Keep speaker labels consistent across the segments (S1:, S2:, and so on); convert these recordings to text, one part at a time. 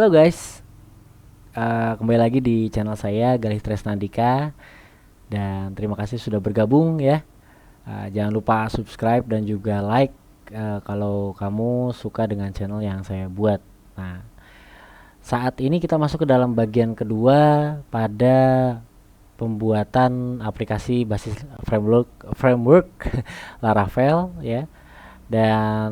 S1: Halo guys, kembali lagi di channel saya Galih Tresnandika dan terima kasih sudah bergabung ya. Jangan lupa subscribe dan juga like kalau kamu suka dengan channel yang saya buat. Nah, saat ini kita masuk ke dalam bagian kedua pada pembuatan aplikasi basis framework Laravel ya. Dan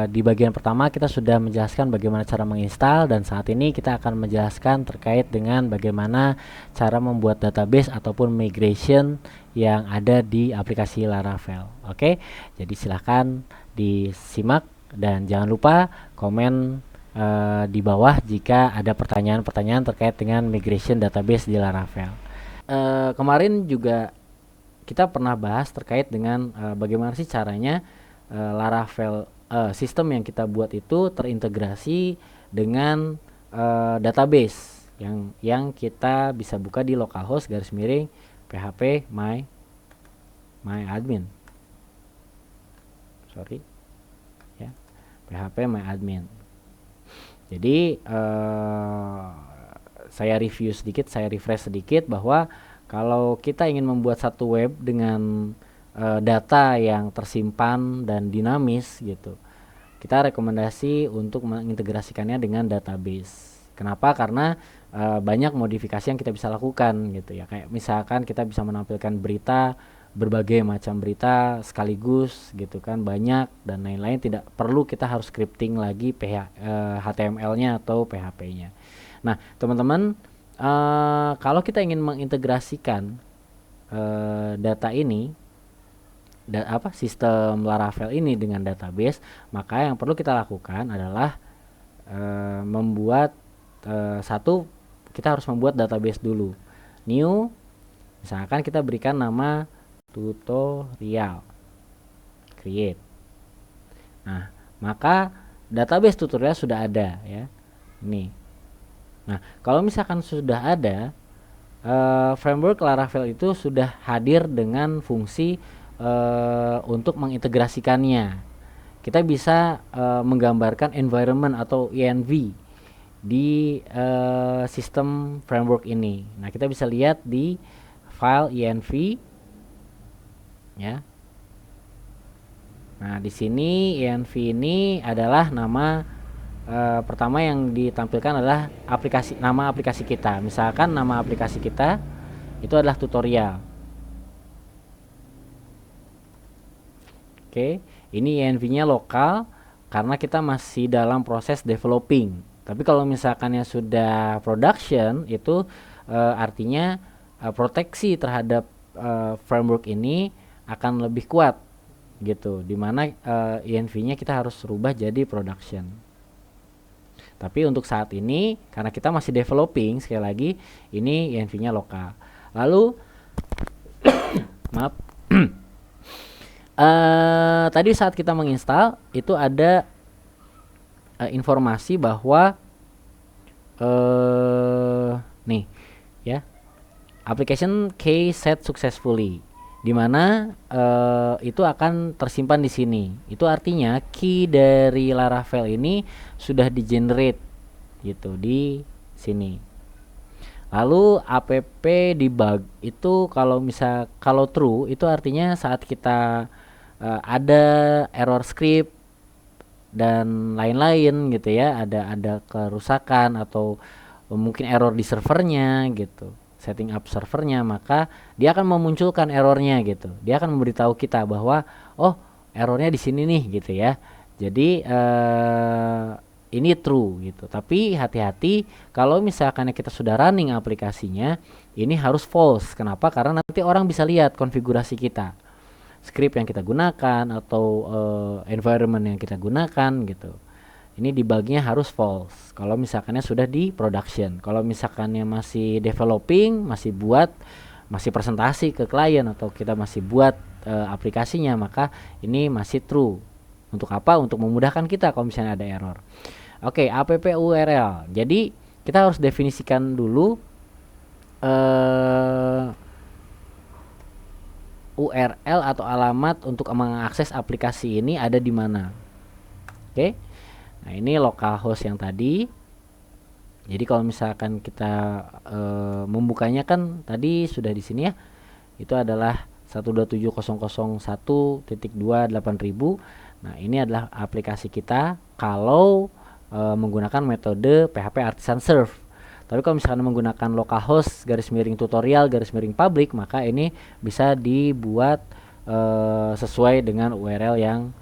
S1: di bagian pertama kita sudah menjelaskan bagaimana cara menginstal, dan saat ini kita akan menjelaskan terkait dengan bagaimana cara membuat database ataupun migration yang ada di aplikasi Laravel. Oke, jadi silahkan disimak dan jangan lupa komen di bawah jika ada pertanyaan-pertanyaan terkait dengan migration database di Laravel. Kemarin juga kita pernah bahas terkait dengan bagaimana sih caranya Laravel sistem yang kita buat itu terintegrasi dengan database yang kita bisa buka di localhost /php my admin. Sorry ya, php my admin. Jadi saya review sedikit, saya refresh sedikit bahwa kalau kita ingin membuat satu web dengan data yang tersimpan dan dinamis gitu, kita rekomendasi untuk mengintegrasikannya dengan database. Kenapa? Karena banyak modifikasi yang kita bisa lakukan gitu ya. Kayak misalkan kita bisa menampilkan berita, berbagai macam berita sekaligus gitu kan, banyak dan lain-lain, tidak perlu kita harus scripting lagi HTML-nya atau PHP-nya. Nah, teman-teman, kalau kita ingin mengintegrasikan data ini, sistem Laravel ini dengan database, maka yang perlu kita lakukan adalah membuat kita harus membuat database dulu. New, misalkan kita berikan nama tutorial, create. Nah, maka database tutorial sudah ada ya. Ini. Nah, kalau misalkan sudah ada, framework Laravel itu sudah hadir dengan fungsi untuk mengintegrasikannya. Kita bisa menggambarkan environment atau env di sistem framework ini. Nah, kita bisa lihat di file env ya. Nah, di sini env ini adalah nama pertama yang ditampilkan adalah nama aplikasi kita. Misalkan nama aplikasi kita itu adalah tutorial. Oke, ini env-nya lokal karena kita masih dalam proses developing. Tapi kalau misalkan sudah production, itu artinya proteksi terhadap framework ini akan lebih kuat gitu. Dimana env-nya kita harus rubah jadi production. Tapi untuk saat ini karena kita masih developing, sekali lagi ini env-nya lokal. Lalu maaf. Tadi saat kita menginstal itu ada informasi bahwa nih ya, application key set successfully, dimana itu akan tersimpan di sini. Itu artinya key dari Laravel ini sudah di generate gitu di sini. Lalu app debug itu kalau true itu artinya saat kita ada error script dan lain-lain gitu ya, ada kerusakan atau mungkin error di servernya gitu, setting up servernya, maka dia akan memunculkan errornya gitu. Dia akan memberitahu kita bahwa oh, errornya di sini nih gitu ya. Jadi ini true gitu. Tapi hati-hati kalau misalkan kita sudah running aplikasinya, ini harus false. Kenapa? Karena nanti orang bisa lihat konfigurasi kita, script yang kita gunakan atau environment yang kita gunakan gitu. Ini debugnya harus false kalau misalkannya sudah di production. Kalau misalkannya masih developing, masih presentasi ke klien atau kita masih buat aplikasinya, maka ini masih true. Untuk apa? Untuk memudahkan kita kalau misalnya ada error. Oke, app URL. Jadi kita harus definisikan dulu URL atau alamat untuk mengakses aplikasi ini ada di mana. Oke. Nah, ini localhost yang tadi Jadi kalau misalkan kita membukanya kan tadi sudah di sini ya, itu adalah 127.001.28000. Nah, ini adalah aplikasi kita kalau menggunakan metode PHP Artisan Serve. Tapi kalau misalkan menggunakan localhost garis miring tutorial garis miring public, maka ini bisa dibuat sesuai dengan URL yang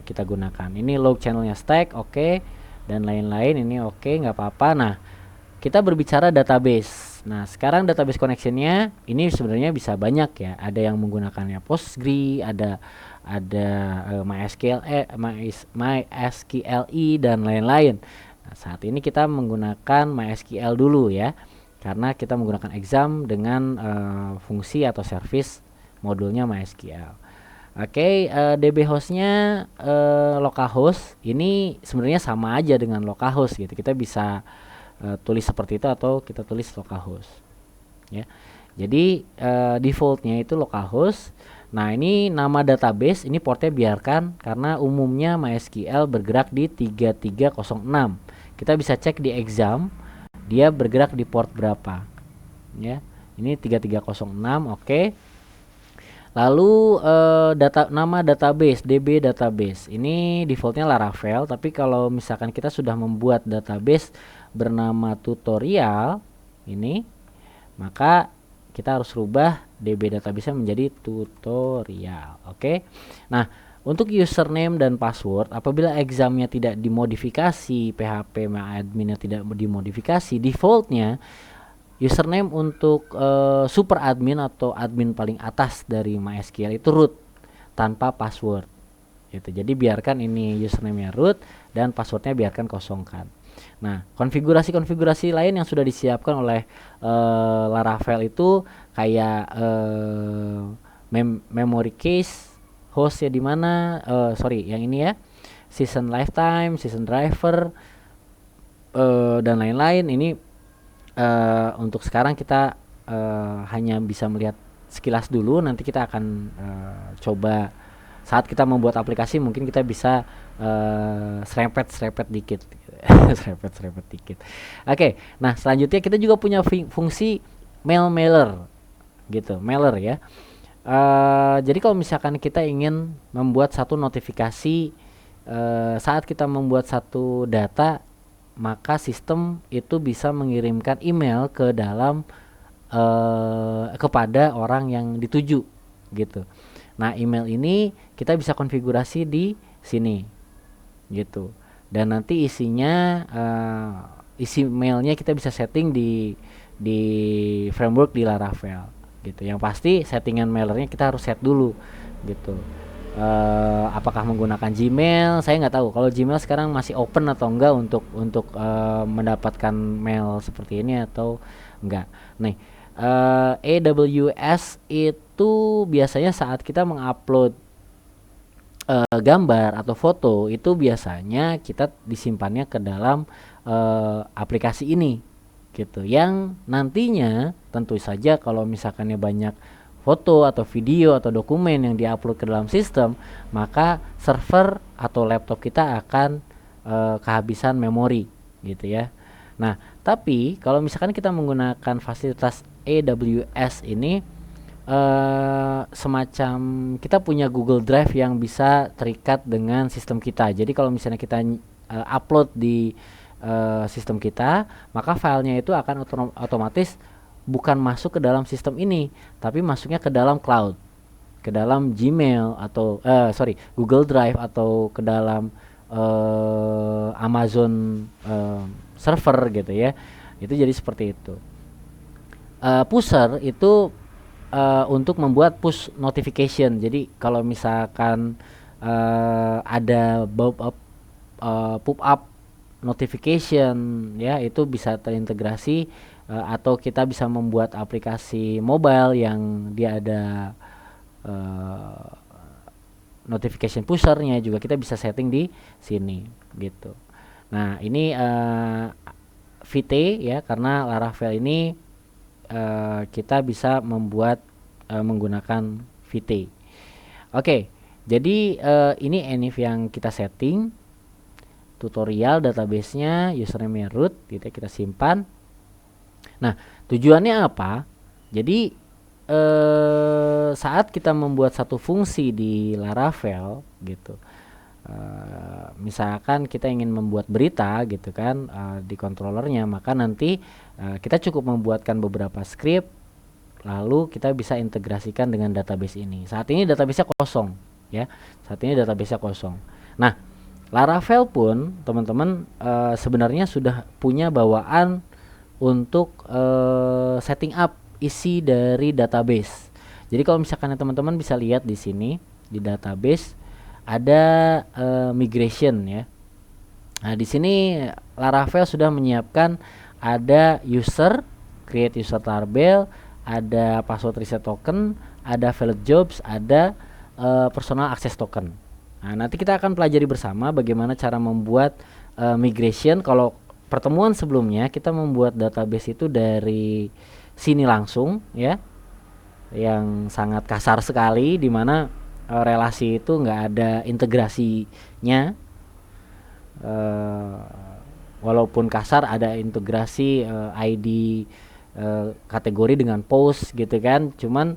S1: kita gunakan. Ini log channelnya stack, oke, dan lain-lain. Ini oke, nggak apa-apa. Nah, kita berbicara database. Nah, sekarang database connectionnya ini sebenarnya bisa banyak ya. Ada yang menggunakannya Postgre, ada MySQLi dan lain-lain. Nah, saat ini kita menggunakan MySQL dulu ya, karena kita menggunakan exam dengan fungsi atau service modulnya MySQL. Oke, DB hostnya localhost. Ini sebenarnya sama aja dengan localhost gitu. Kita bisa tulis seperti itu atau kita tulis localhost ya. Jadi defaultnya itu localhost. Nah, ini nama database ini portnya biarkan karena umumnya MySQL bergerak di 3306. Kita bisa cek di exam dia bergerak di port berapa ya. Ini 3306, oke. Lalu nama database DB database ini defaultnya Laravel, tapi kalau misalkan kita sudah membuat database bernama tutorial ini, maka kita harus rubah DB database menjadi tutorial. Oke. Nah, untuk username dan password, apabila examnya tidak dimodifikasi, PHP adminnya tidak dimodifikasi, defaultnya username untuk super admin atau admin paling atas dari MySQL itu root tanpa password gitu. Jadi biarkan ini username-nya root dan passwordnya biarkan kosongkan. Nah, konfigurasi lain yang sudah disiapkan oleh Laravel itu kayak memory case, host ya di mana, yang ini ya, season lifetime, season driver dan lain-lain. Ini untuk sekarang kita hanya bisa melihat sekilas dulu. Nanti kita akan coba saat kita membuat aplikasi, mungkin kita bisa serempet dikit serempet dikit. Oke, nah selanjutnya kita juga punya fungsi mailer gitu, mailer ya. Jadi kalau misalkan kita ingin membuat satu notifikasi saat kita membuat satu data, maka sistem itu bisa mengirimkan email ke dalam kepada orang yang dituju gitu. Nah, email ini kita bisa konfigurasi di sini gitu. Dan nanti isinya isi mailnya kita bisa setting di framework di Laravel gitu. Yang pasti settingan mailernya kita harus set dulu gitu. Apakah menggunakan Gmail? Saya nggak tahu. Kalau Gmail sekarang masih open atau enggak untuk mendapatkan mail seperti ini atau enggak. Nih, AWS itu biasanya saat kita mengupload gambar atau foto itu biasanya kita disimpannya ke dalam aplikasi ini gitu, yang nantinya tentu saja kalau misalkannya banyak foto atau video atau dokumen yang diupload ke dalam sistem, maka server atau laptop kita akan kehabisan memori gitu ya. Nah, tapi kalau misalkan kita menggunakan fasilitas AWS ini, semacam kita punya Google Drive yang bisa terikat dengan sistem kita. Jadi kalau misalnya kita upload di sistem kita, maka filenya itu akan otomatis bukan masuk ke dalam sistem ini, tapi masuknya ke dalam cloud, ke dalam Gmail atau Google Drive atau ke dalam Amazon server gitu ya. Itu jadi seperti itu. Pusher itu untuk membuat push notification. Jadi kalau misalkan ada pop up notification ya, itu bisa terintegrasi atau kita bisa membuat aplikasi mobile yang dia ada notification pushernya juga, kita bisa setting di sini gitu. Nah, ini VT ya, karena Laravel ini kita bisa membuat menggunakan VT. Oke, jadi ini env yang kita setting. tutorial databasenya, username root gitu ya, kita simpan. Nah, tujuannya apa? Jadi saat kita membuat satu fungsi di Laravel gitu, misalkan kita ingin membuat berita gitu kan di controllernya, maka nanti kita cukup membuatkan beberapa script, lalu kita bisa integrasikan dengan database ini. Saat ini database-nya kosong ya. Saat ini database-nya kosong. Nah, Laravel pun teman-teman sebenarnya sudah punya bawaan untuk setting up isi dari database. Jadi kalau misalkan teman-teman bisa lihat di sini di database ada migration ya. Nah, di sini Laravel sudah menyiapkan ada user, create user tarbell, ada password reset token, ada valid jobs, ada personal access token. Nah, nanti kita akan pelajari bersama bagaimana cara membuat migration. Kalau pertemuan sebelumnya kita membuat database itu dari sini langsung ya, yang sangat kasar sekali, di mana relasi itu nggak ada integrasinya. Walaupun kasar ada integrasi ID kategori dengan post gitu kan, cuman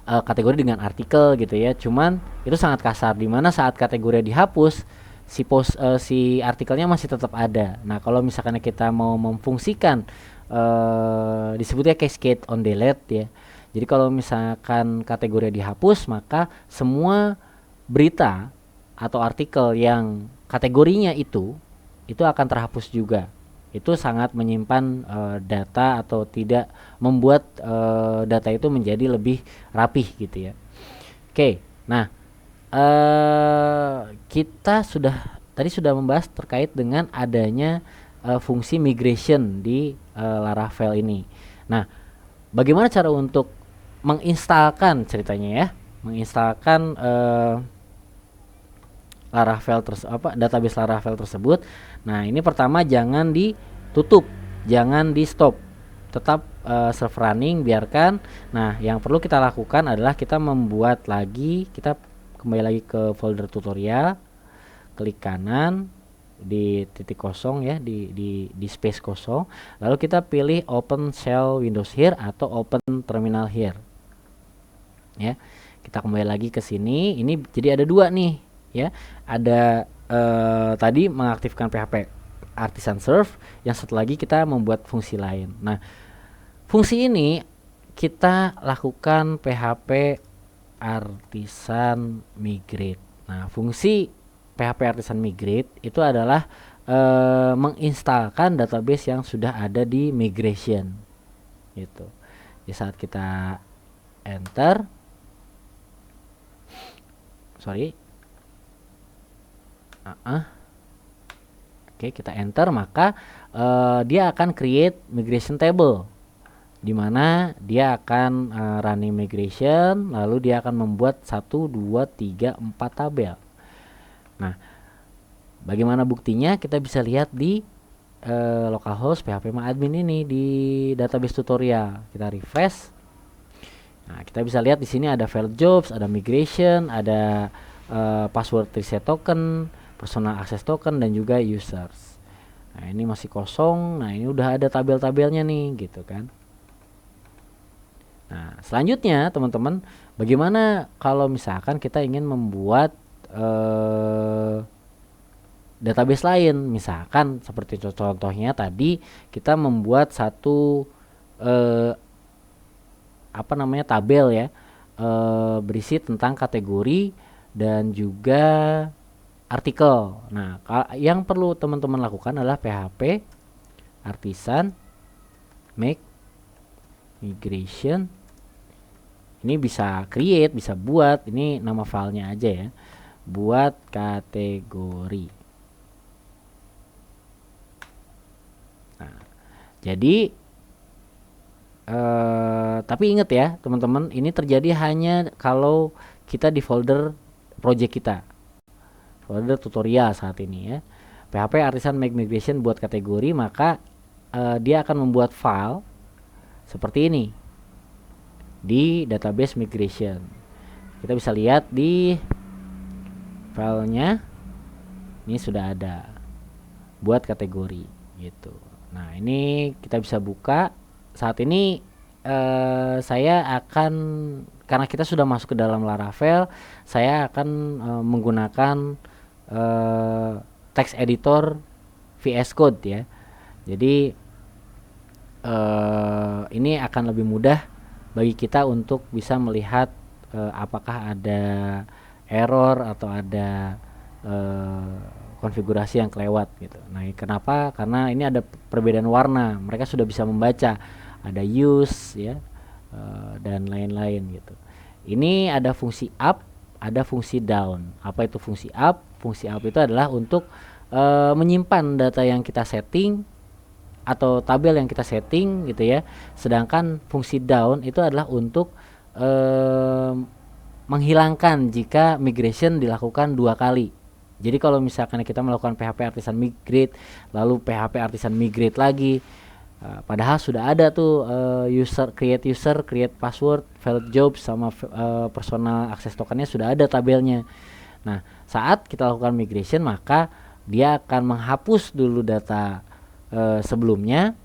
S1: kategori dengan artikel gitu ya, cuman itu sangat kasar, dimana saat kategori dihapus si post si artikelnya masih tetap ada. Nah, kalau misalkan kita mau memfungsikan disebutnya cascade on delete ya. Jadi kalau misalkan kategori dihapus, maka semua berita atau artikel yang kategorinya itu akan terhapus juga. Itu sangat menyimpan data atau tidak membuat data itu menjadi lebih rapih gitu ya. Oke, nah kita tadi sudah membahas terkait dengan adanya fungsi migration di Laravel ini. Nah, bagaimana cara untuk menginstalkan ceritanya ya, menginstalkan Laravel database Laravel tersebut. Nah, ini pertama jangan ditutup, jangan di stop, tetap server running, biarkan. Nah, yang perlu kita lakukan adalah kita membuat lagi, kita kembali lagi ke folder tutorial, klik kanan di titik kosong ya, di space kosong, lalu kita pilih open shell Windows here atau open terminal here ya. Kita kembali lagi ke sini. Ini jadi ada dua nih ya, ada tadi mengaktifkan PHP Artisan Serve, yang satu lagi kita membuat fungsi lain. Nah, fungsi ini kita lakukan PHP Artisan Migrate. Nah, fungsi PHP Artisan Migrate itu adalah menginstalkan database yang sudah ada di migration gitu. Di saat kita enter, Oke, kita enter, maka dia akan create migration table, di mana dia akan running migration, lalu dia akan membuat 1, 2, 3, 4 tabel. Nah, bagaimana buktinya? Kita bisa lihat di localhost phpMyAdmin ini di database tutorial. Kita refresh. Nah, kita bisa lihat di sini ada file jobs, ada migration, ada password reset token, personal access token, dan juga users. Nah, ini masih kosong. Nah, ini udah ada tabel-tabelnya nih gitu kan. Nah, selanjutnya teman-teman, bagaimana kalau misalkan kita ingin membuat database lain? Misalkan seperti contohnya tadi kita membuat satu tabel ya, berisi tentang kategori dan juga artikel. Nah, yang perlu teman-teman lakukan adalah PHP Artisan make migration. Ini bisa create, bisa buat, ini nama filenya aja ya, buat kategori. Nah, jadi tapi ingat ya teman-teman, ini terjadi hanya kalau kita di folder project kita, folder tutorial saat ini ya. PHP Artisan make migration buat kategori, maka dia akan membuat file seperti ini di database migration. Kita bisa lihat di filenya Ini sudah ada buat kategori gitu. Nah, ini kita bisa buka. Saat ini saya akan, karena kita sudah masuk ke dalam Laravel, saya akan menggunakan text editor VS Code ya. Jadi ini akan lebih mudah bagi kita untuk bisa melihat apakah ada error atau ada konfigurasi yang kelewat gitu. Nah, kenapa? Karena ini ada perbedaan warna. Mereka sudah bisa membaca, ada use ya dan lain-lain gitu. Ini ada fungsi up, ada fungsi down. Apa itu fungsi up? Fungsi up itu adalah untuk menyimpan data yang kita setting atau tabel yang kita setting gitu ya. Sedangkan fungsi down itu adalah untuk menghilangkan jika migration dilakukan 2 kali. Jadi kalau misalkan kita melakukan PHP Artisan Migrate, lalu PHP Artisan Migrate lagi, padahal sudah ada tuh user, create password, valid job sama personal access tokennya sudah ada tabelnya. Nah, saat kita lakukan migration maka dia akan menghapus dulu data sebelumnya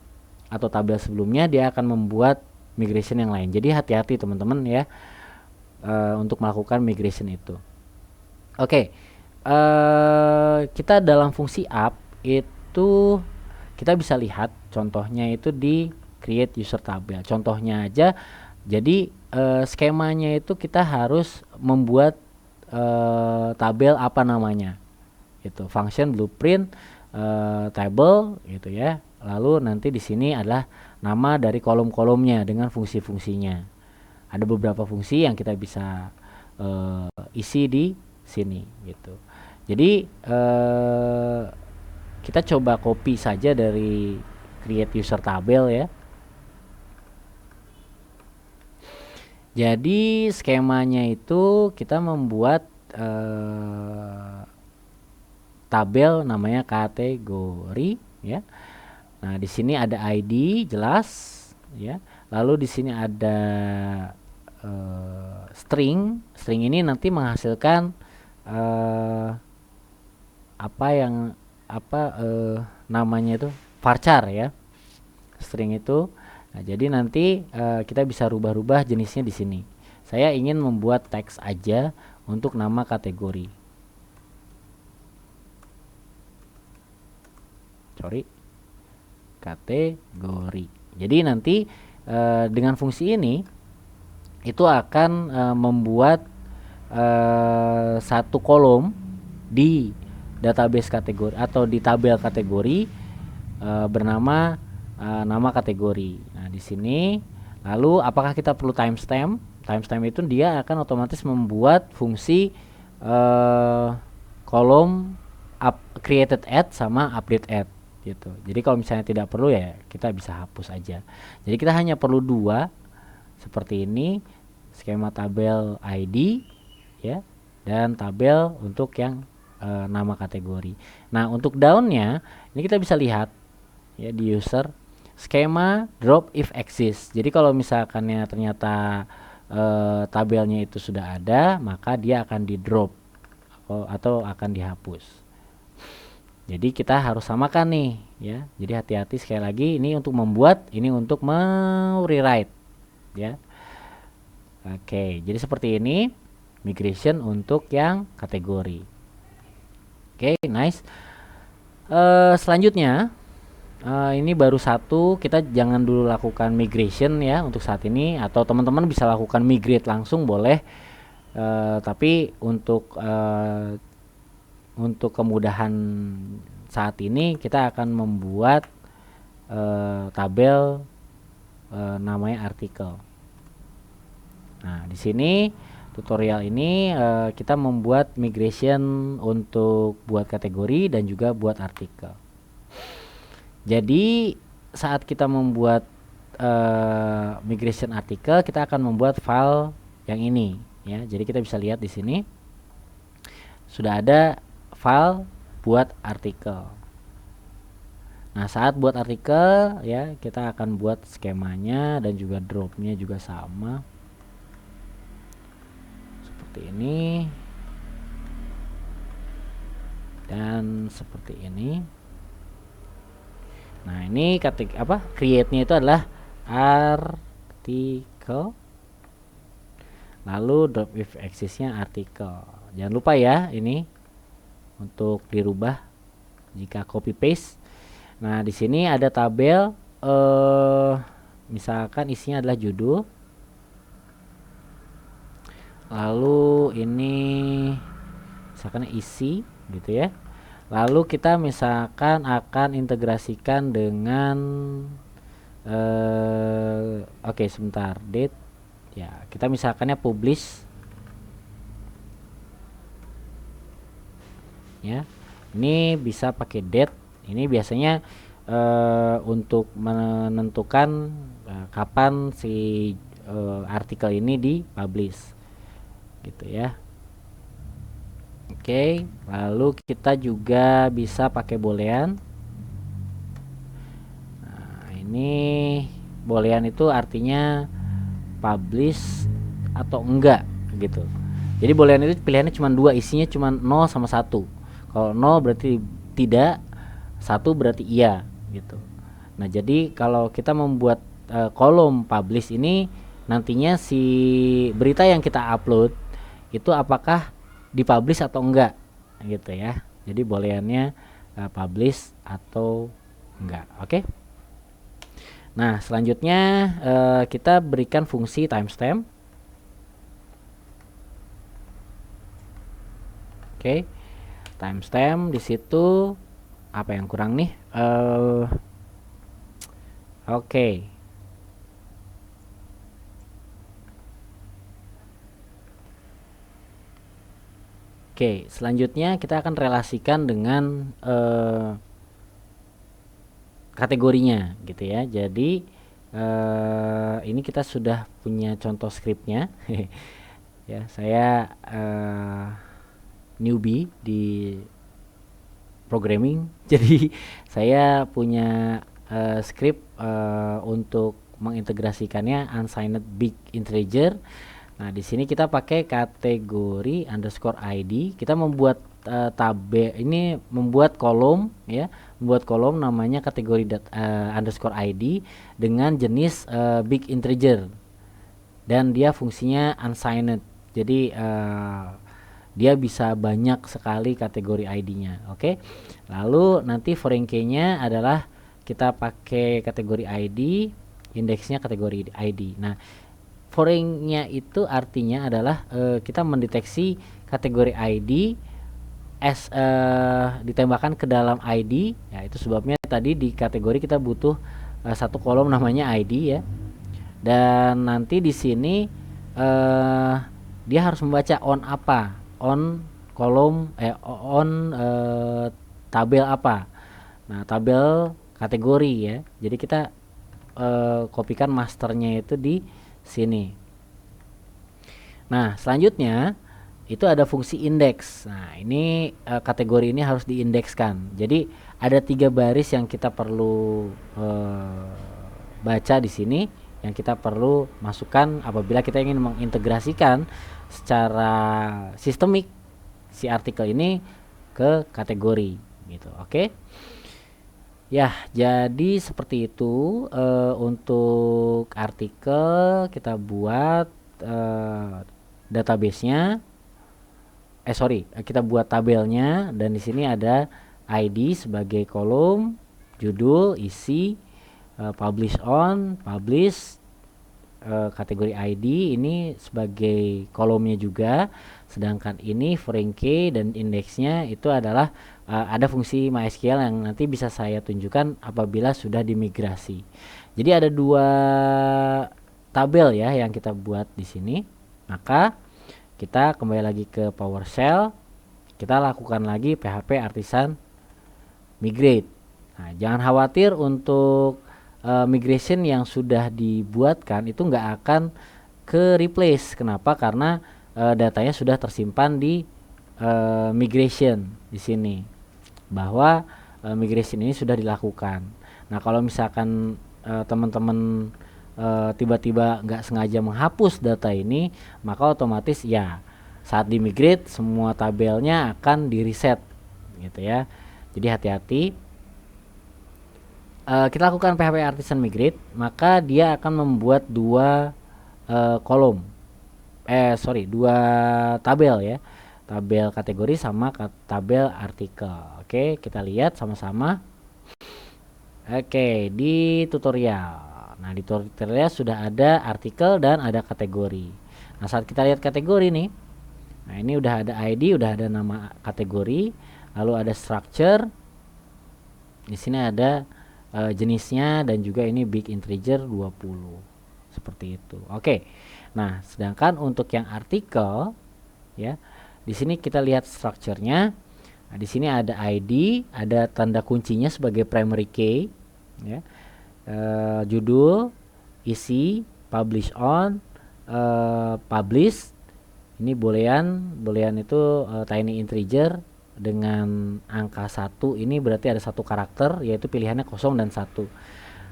S1: atau tabel sebelumnya, dia akan membuat migration yang lain. Jadi hati-hati teman-teman ya untuk melakukan migration itu. Oke. Kita dalam fungsi up itu kita bisa lihat contohnya itu di create user tabel. Contohnya aja, jadi skemanya itu kita harus membuat tabel apa namanya, itu function blueprint table gitu ya. Lalu nanti di sini adalah nama dari kolom-kolomnya dengan fungsi-fungsinya. Ada beberapa fungsi yang kita bisa isi di sini gitu. Jadi kita coba copy saja dari create user tabel ya. Jadi skemanya itu kita membuat tabel namanya kategori ya. Nah, di sini ada ID jelas ya. Lalu di sini ada string. String ini nanti menghasilkan namanya itu varchar ya, string itu. Nah, jadi nanti kita bisa rubah-rubah jenisnya di sini. Saya ingin membuat teks aja untuk nama kategori. Kategori. Jadi nanti dengan fungsi ini itu akan membuat satu kolom di database kategori atau di tabel kategori bernama nama kategori. Nah, di sini lalu apakah kita perlu timestamp? Timestamp itu dia akan otomatis membuat fungsi kolom created at sama update at gitu. Jadi kalau misalnya tidak perlu ya kita bisa hapus aja. Jadi kita hanya perlu 2 seperti ini, skema tabel ID ya, dan tabel untuk yang nama kategori. Nah, untuk downnya ini kita bisa lihat ya di user skema drop if exists. Jadi kalau misalkannya ternyata tabelnya itu sudah ada, maka dia akan di drop atau akan dihapus. Jadi kita harus samakan nih ya. Jadi hati-hati sekali lagi, ini untuk membuat, ini untuk rewrite ya. Oke, jadi seperti ini migration untuk yang kategori. Oke, nice. Selanjutnya ini baru satu, kita jangan dulu lakukan migration ya untuk saat ini, atau teman-teman bisa lakukan migrate langsung boleh. Tapi untuk kemudahan saat ini kita akan membuat tabel namanya artikel. Nah, di sini tutorial ini kita membuat migration untuk buat kategori dan juga buat artikel. Jadi saat kita membuat migration artikel, kita akan membuat file yang ini ya. Jadi kita bisa lihat di sini sudah ada file buat artikel. Nah, saat buat artikel ya, kita akan buat skemanya dan juga dropnya juga sama seperti ini. dan seperti ini. Nah, ini create-nya itu adalah artikel, lalu drop with axis-nya artikel. Jangan lupa ya ini untuk dirubah jika copy paste. Nah, di sini ada tabel, misalkan isinya adalah judul, lalu ini misalkan isi gitu ya. Lalu kita misalkan akan integrasikan dengan oke, sebentar, date ya, kita misalkannya publish ya. Ini bisa pakai date. Ini biasanya untuk menentukan kapan si artikel ini dipublish gitu ya. Oke, lalu kita juga bisa pakai boolean. Nah, ini boolean itu artinya publish atau enggak gitu. Jadi boolean itu pilihannya cuma dua, isinya cuma 0 sama 1. Kalau 0 berarti tidak, 1 berarti iya gitu. Nah, jadi kalau kita membuat kolom publish ini, nantinya si berita yang kita upload itu apakah dipublish atau enggak gitu ya. Jadi booleannya publish atau enggak. Oke. Nah, selanjutnya kita berikan fungsi timestamp. Oke. Timestamp di situ apa yang kurang nih? Oke. Oke, selanjutnya kita akan relasikan dengan kategorinya gitu ya. Jadi ini kita sudah punya contoh scriptnya. Ya, saya newbie di programming, jadi saya punya script untuk mengintegrasikannya unsigned big integer. Nah, di sini kita pakai kategori underscore ID. Kita membuat tabel ini, membuat kolom ya, membuat kolom namanya kategori underscore ID dengan jenis big integer, dan dia fungsinya unsigned. Jadi dia bisa banyak sekali kategori ID-nya. Oke. Lalu nanti foreign key-nya adalah kita pakai kategori ID, indeksnya kategori ID. Nah, foreign-nya itu artinya adalah kita mendeteksi kategori ID as ditembakkan ke dalam ID. Ya, itu sebabnya tadi di kategori kita butuh satu kolom namanya ID ya. Dan nanti di sini dia harus membaca on apa, on kolom on tabel apa. Nah, tabel kategori ya. Jadi kita kopikan masternya itu di sini. Nah, selanjutnya itu ada fungsi indeks. Nah, ini kategori ini harus diindekskan. Jadi ada 3 baris yang kita perlu baca di sini, yang kita perlu masukkan apabila kita ingin mengintegrasikan secara sistemik si artikel ini ke kategori gitu. Oke. Ya, jadi seperti itu untuk artikel kita buat database-nya. Kita buat tabelnya, dan di sini ada ID sebagai kolom, judul, isi, publish on, publish, kategori ID ini sebagai kolomnya juga. Sedangkan ini foreign key dan indeksnya itu adalah ada fungsi MySQL yang nanti bisa saya tunjukkan apabila sudah dimigrasi. Jadi ada 2 tabel ya yang kita buat di sini. Maka kita kembali lagi ke PowerShell, kita lakukan lagi PHP Artisan migrate. Nah, jangan khawatir untuk migration yang sudah dibuatkan itu nggak akan ke replace. Kenapa? Karena datanya sudah tersimpan di migration di sini, bahwa migration ini sudah dilakukan. Nah, kalau misalkan teman-teman tiba-tiba nggak sengaja menghapus data ini, maka otomatis ya saat di migrate semua tabelnya akan di reset gitu ya. Jadi hati-hati. Kita lakukan PHP Artisan Migrate, maka dia akan membuat dua kolom, dua tabel ya, tabel kategori sama tabel artikel. Oke, kita lihat sama-sama. Oke, di tutorial. Nah, di tutorial sudah ada artikel dan ada kategori. Nah, saat kita lihat kategori nih, nah ini udah ada ID, udah ada nama kategori, lalu ada structure. Di sini ada jenisnya dan juga ini big integer 20. Seperti itu. Oke. Nah, sedangkan untuk yang artikel ya, di sini kita lihat strukturnya. Nah, di sini ada ID, ada tanda kuncinya sebagai primary key ya. Judul, isi, publish on, publish. Ini boolean itu tiny integer dengan angka 1. Ini berarti ada satu karakter, yaitu pilihannya 0 dan 1.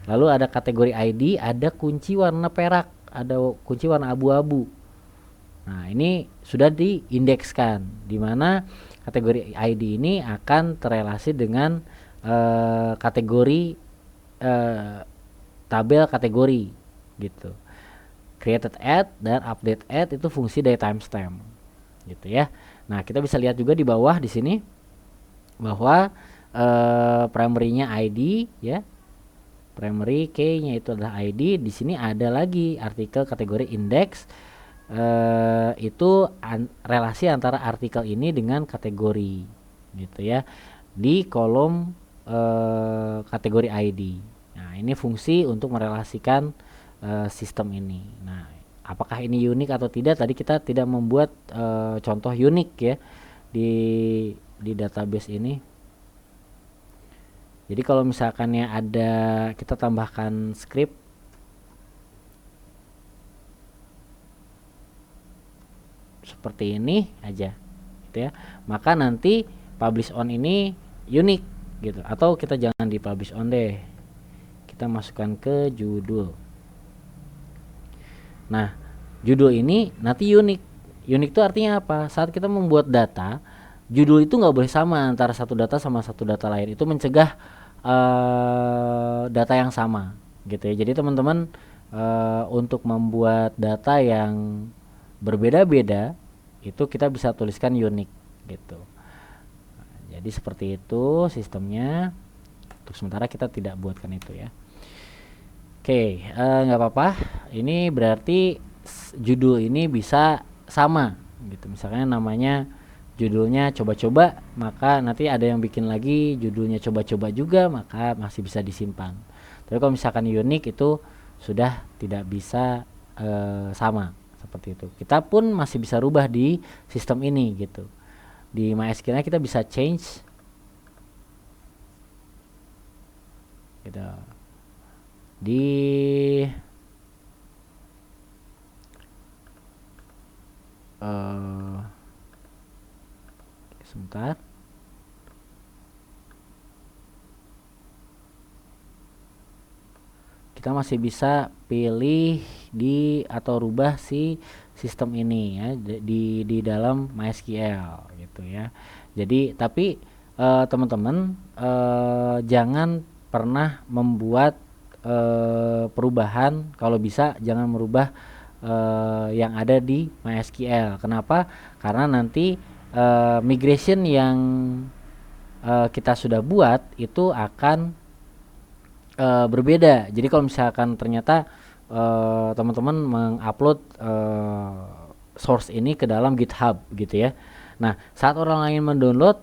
S1: Lalu ada kategori ID, ada kunci warna perak, ada kunci warna abu-abu. Nah, ini sudah diindekskan, di mana kategori ID ini akan terrelasi dengan kategori tabel kategori gitu. Created add dan update add itu fungsi dari timestamp gitu ya. Nah, kita bisa lihat juga di bawah di sini bahwa primary-nya ID ya. Primary key-nya itu adalah ID. Di sini ada lagi artikel kategori index. Itu relasi antara artikel ini dengan kategori gitu ya. Di kolom kategori ID. Nah, ini fungsi untuk merelasikan sistem ini. Nah, apakah ini unik atau tidak? Tadi kita tidak membuat contoh unik ya di database ini. Jadi kalau misalkannya ada, kita tambahkan script seperti ini aja gitu ya, maka nanti publish on ini unik gitu. Atau kita jangan di publish on deh, kita masukkan ke judul. Nah, judul ini nanti unik. Unik itu artinya apa? Saat kita membuat data, judul itu nggak boleh sama antara satu data sama satu data lain. Itu mencegah data yang sama gitu ya. Jadi teman-teman untuk membuat data yang berbeda-beda itu kita bisa tuliskan unik gitu. Jadi seperti itu sistemnya. Untuk sementara kita tidak buatkan itu ya. Oke, nggak apa-apa. Ini berarti judul ini bisa sama gitu. Misalnya namanya judulnya coba-coba, maka nanti ada yang bikin lagi judulnya coba-coba juga, maka masih bisa disimpan. Tapi kalau misalkan unik itu sudah tidak bisa sama seperti itu. Kita pun masih bisa rubah di sistem ini gitu. Di MySQL kita bisa change gitu. Di sebentar. Kita masih bisa pilih di atau rubah si sistem ini ya di dalam MySQL gitu ya. Jadi tapi teman-teman jangan pernah membuat perubahan, kalau bisa jangan merubah yang ada di MySQL. Kenapa? Karena nanti migration yang kita sudah buat itu akan berbeda. Jadi kalau misalkan ternyata teman-teman mengupload source ini ke dalam GitHub gitu ya. Nah, saat orang lain mendownload,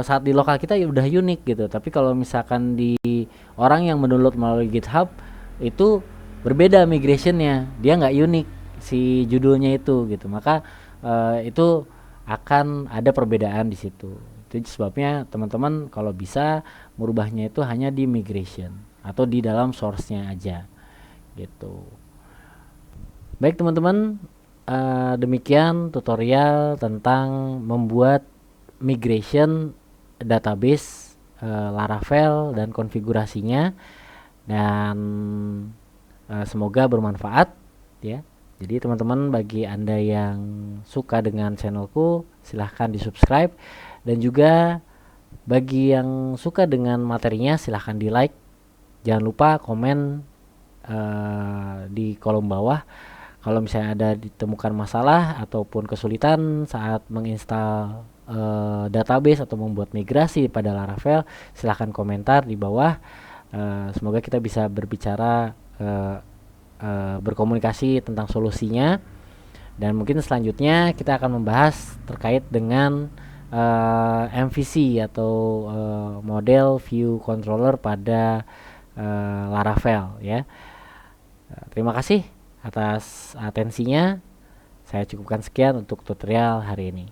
S1: saat di lokal kita ya udah unik gitu. Tapi kalau misalkan di orang yang mendownload melalui GitHub itu berbeda migrationnya, dia nggak unik si judulnya itu gitu. Maka itu akan ada perbedaan di situ. Itu sebabnya teman-teman kalau bisa merubahnya itu hanya di migration atau di dalam source-nya aja gitu. Baik teman-teman, demikian tutorial tentang membuat migration database Laravel dan konfigurasinya, dan semoga bermanfaat ya. Jadi teman-teman, bagi Anda yang suka dengan channelku, silahkan di subscribe Dan juga bagi yang suka dengan materinya silahkan di like. Jangan lupa komen di kolom bawah kalau misalnya ada ditemukan masalah ataupun kesulitan saat menginstal database atau membuat migrasi pada Laravel. Silahkan komentar di bawah. Semoga kita bisa berbicara, berkomunikasi tentang solusinya. Dan mungkin selanjutnya kita akan membahas terkait dengan MVC atau model view controller pada Laravel ya. Terima kasih atas atensinya. Saya cukupkan sekian untuk tutorial hari ini.